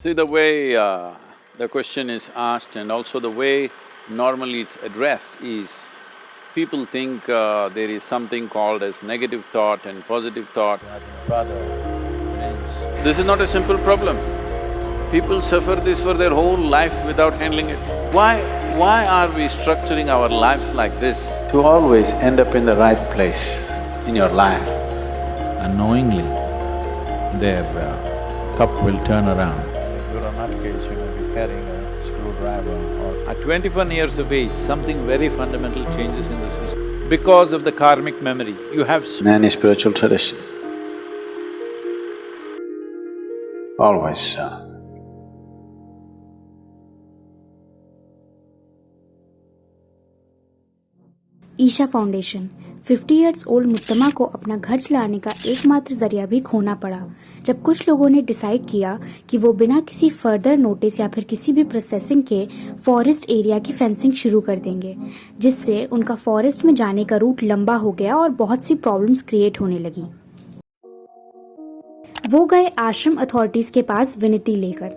See, the way the question is asked and also the way normally it's addressed is, people think there is something called as negative thought and positive thought. This is not a simple problem. People suffer this for their whole life without handling it. Why are we structuring our lives like this? To always end up in the right place in your life. Unknowingly, their cup will turn around. If you're a nutcase, you may be carrying a screwdriver or… At 21 years of age, something very fundamental changes in the system. Because of the karmic memory, you have… In any spiritual tradition, always Isha foundation 50 years old Muthamma को अपना घर चलाने का एकमात्र जरिया भी खोना पड़ा जब कुछ लोगों ने डिसाइड किया कि वो बिना किसी फर्दर नोटिस या फिर किसी भी प्रोसेसिंग के फॉरेस्ट एरिया की फेंसिंग शुरू कर देंगे, जिससे उनका फॉरेस्ट में जाने का रूट लंबा हो गया और बहुत सी प्रॉब्लम्स क्रिएट होने लगी। वो गए आश्रम अथॉरिटीज के पास विनती लेकर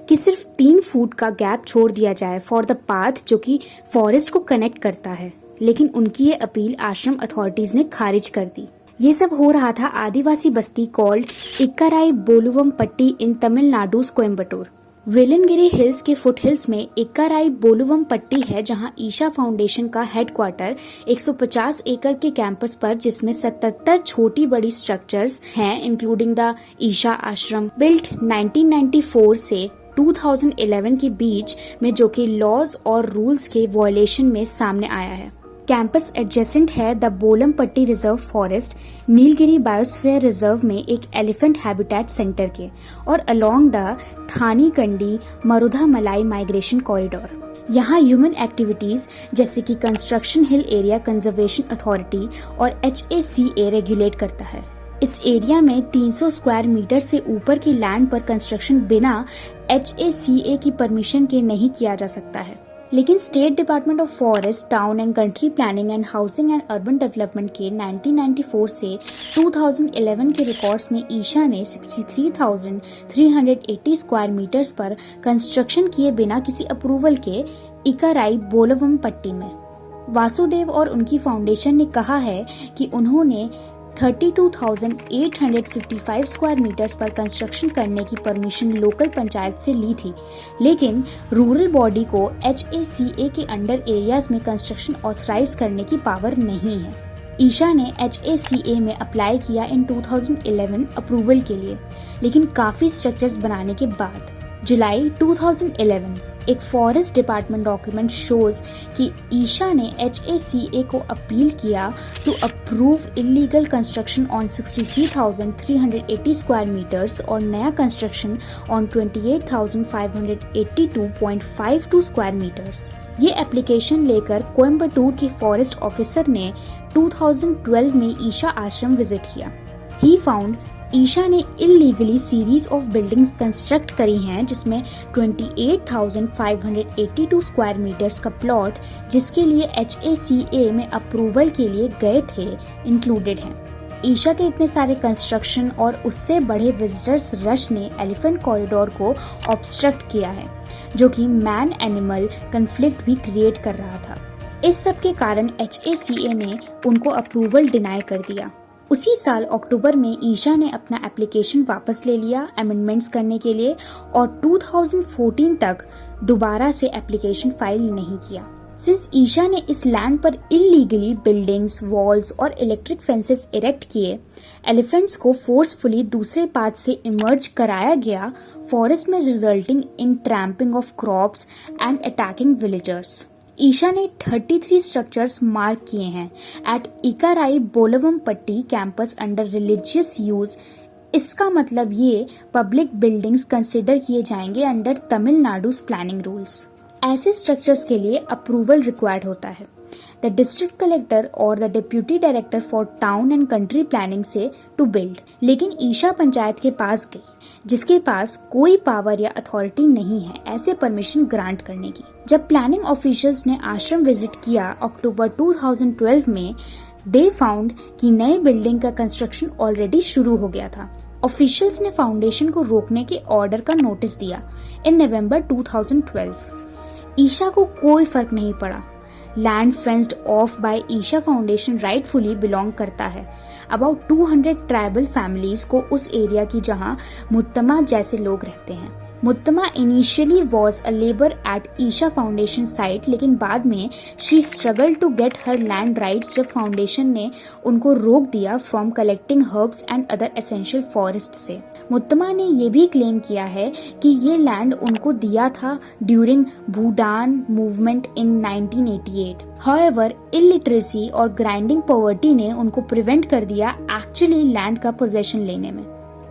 कि सिर्फ 3 फुट का गैप छोड़ दिया जाए फॉर द पाथ जो कि फॉरेस्ट को कनेक्ट करता है, लेकिन उनकी ये अपील आश्रम अथॉरिटीज ने खारिज कर दी। ये सब हो रहा था आदिवासी बस्ती कॉल्ड इक्काराई बोलुवम पट्टी इन तमिलनाडु कोयम्बटूर। वेलनगिरी हिल्स के फुट हिल्स में इक्काराई बोलुवम पट्टी है, जहां ईशा फाउंडेशन का हेडक्वार्टर 150 एकड़ के कैंपस पर, जिसमें 77 छोटी बड़ी स्ट्रक्चर्स हैं, इंक्लूडिंग द ईशा आश्रम, बिल्ट 1994 से 2011 के बीच में, जो कि लॉज और रूल्स के वायलेशन में सामने आया है। कैंपस एडजेसेंट है द बोलम पट्टी reserve forest, Nilgiri biosphere reserve में एक एलिफेंट हैबिटेट सेंटर के, और अलोंग द थानी कंडी मरुधा मलाई माइग्रेशन कॉरिडोर। यहाँ ह्यूमन एक्टिविटीज जैसे कि construction hill area conservation authority और HACA रेगुलेट करता है। इस एरिया में 300 स्क्वायर मीटर से ऊपर की लैंड पर कंस्ट्रक्शन बिना HACA की परमिशन के नहीं किया जा सकता है, लेकिन state department of forest, town and country planning and housing and urban development के 1994 से 2011 के रिकॉर्ड्स में ईशा ने 63,380 स्क्वायर मीटर्स पर कंस्ट्रक्शन किए बिना किसी अप्रूवल के इक्काराई बोलुवम पट्टी में। वासुदेव और उनकी फाउंडेशन ने कहा है कि उन्होंने 32,855 स्क्वायर मीटर्स पर कंस्ट्रक्शन करने की परमिशन लोकल पंचायत से ली थी, लेकिन रूरल बॉडी को HACA के अंडर एरियाज में कंस्ट्रक्शन ऑथराइज करने की पावर नहीं है। ईशा ने HACA में अप्लाई किया इन 2011 अप्रूवल के लिए, लेकिन काफी स्ट्रक्चर्स बनाने के बाद जुलाई 2011 एक फॉरेस्ट डिपार्टमेंट डॉक्यूमेंट शोज कि ईशा ने HACA को अपील किया to approve illegal construction on 63,380 square metres और नया कंस्ट्रक्शन ऑन 28,582.52 स्क्वायर मीटर्स। ये एप्लीकेशन लेकर कोयम्बटूर के फॉरेस्ट ऑफिसर ने 2012 में ईशा आश्रम विजिट किया। ही फाउंड ईशा ने illegally series of buildings construct करी हैं, जिसमें 28,582 स्क्वायर मीटर्स का प्लॉट, जिसके लिए HACA में अप्रूवल के लिए गए थे, इंक्लूडेड हैं। ईशा के इतने सारे कंस्ट्रक्शन और उससे बढ़े विजिटर्स रश ने एलिफेंट कॉरिडोर को ऑब्स्ट्रक्ट किया है, जो कि मैन एनिमल कन्फ्लिक्ट भी क्रिएट कर रहा था। इस सब के कारण HACA ने उनको अप्रूवल डिनाई कर दिया। उसी साल अक्टूबर में ईशा ने अपना एप्लीकेशन वापस ले लिया अमेंडमेंट्स करने के लिए, और 2014 तक दोबारा से एप्लीकेशन फाइल नहीं किया। सिंस ईशा ने इस लैंड पर इलीगली बिल्डिंग्स, वॉल्स और इलेक्ट्रिक फेंसेस इरेक्ट किए, एलिफेंट्स को फोर्सफुली दूसरे पाथ से इमर्ज कराया गया फॉरेस्ट में, resulting in trampling of crops and attacking villagers. Isha ने 33 स्ट्रक्चर्स मार्क किए हैं एट इक्काराई बोलुवम पट्टी कैंपस अंडर रिलीजियस यूज। इसका मतलब ये पब्लिक बिल्डिंग्स कंसिडर किए जाएंगे अंडर तमिलनाडु प्लानिंग रूल्स। ऐसे स्ट्रक्चर्स के लिए अप्रूवल रिक्वायर्ड होता है द डिस्ट्रिक्ट कलेक्टर और the deputy director for town and country planning से टू बिल्ड, लेकिन ईशा पंचायत के पास गई, जिसके पास कोई पावर या अथॉरिटी नहीं है ऐसे परमिशन ग्रांट करने की। जब प्लानिंग ऑफिशियल्स ने आश्रम विजिट किया अक्टूबर 2012 में, दे फाउंड कि नए बिल्डिंग का कंस्ट्रक्शन ऑलरेडी शुरू हो गया था। ऑफिशियल्स ने फाउंडेशन को रोकने के ऑर्डर का नोटिस दिया इन नवंबर 2012। ईशा को कोई फर्क नहीं पड़ा। Land fenced off by Isha foundation rightfully belong करता है अबाउट 200 ट्राइबल फैमिलीज को उस एरिया की जहां मुत्तमा जैसे लोग रहते हैं। Muthamma initially was a labour at Isha foundation site, लेकिन बाद में she struggle to get her land rights जब फाउंडेशन ने उनको रोक दिया from collecting herbs and other essential forest से। मुत्तमा ने ये भी क्लेम किया है कि ये लैंड उनको दिया था during Bhutan movement in 1988। However, illiteracy और ग्राइंडिंग पॉवर्टी ने उनको प्रिवेंट कर दिया एक्चुअली लैंड का पोजेशन लेने में।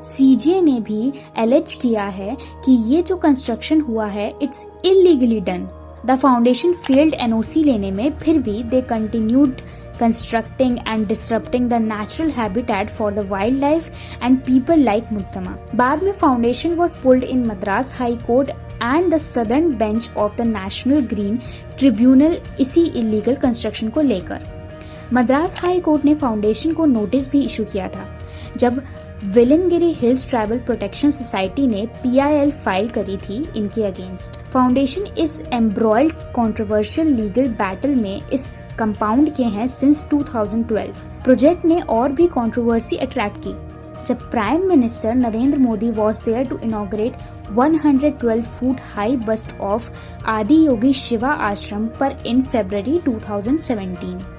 सीजे ने भी एलेज किया है कि ये जो कंस्ट्रक्शन हुआ है it's illegally done. The foundation failed NOC लेने में, फिर भी दे continued constructing and disrupting the natural habitat for the wildlife and people like Muttama. बाद में foundation was pulled in Madras High Court and the Southern Bench of the National Green Tribunal इसी illegal construction को लेकर। Madras high court ने foundation को notice भी issue किया था जब विलनगिरी हिल्स ट्राइबल प्रोटेक्शन सोसाइटी ने PIL फाइल करी थी इनके अगेंस्ट। फाउंडेशन इस एम्ब्रॉयल्ड कंट्रोवर्शियल लीगल बैटल में इस कंपाउंड के हैं सिंस 2012। प्रोजेक्ट ने और भी कंट्रोवर्सी अट्रैक्ट की जब prime minister Narendra Modi was there to inaugurate 112 foot high bust of Adi Yogi Shiva आश्रम पर इन February 2017।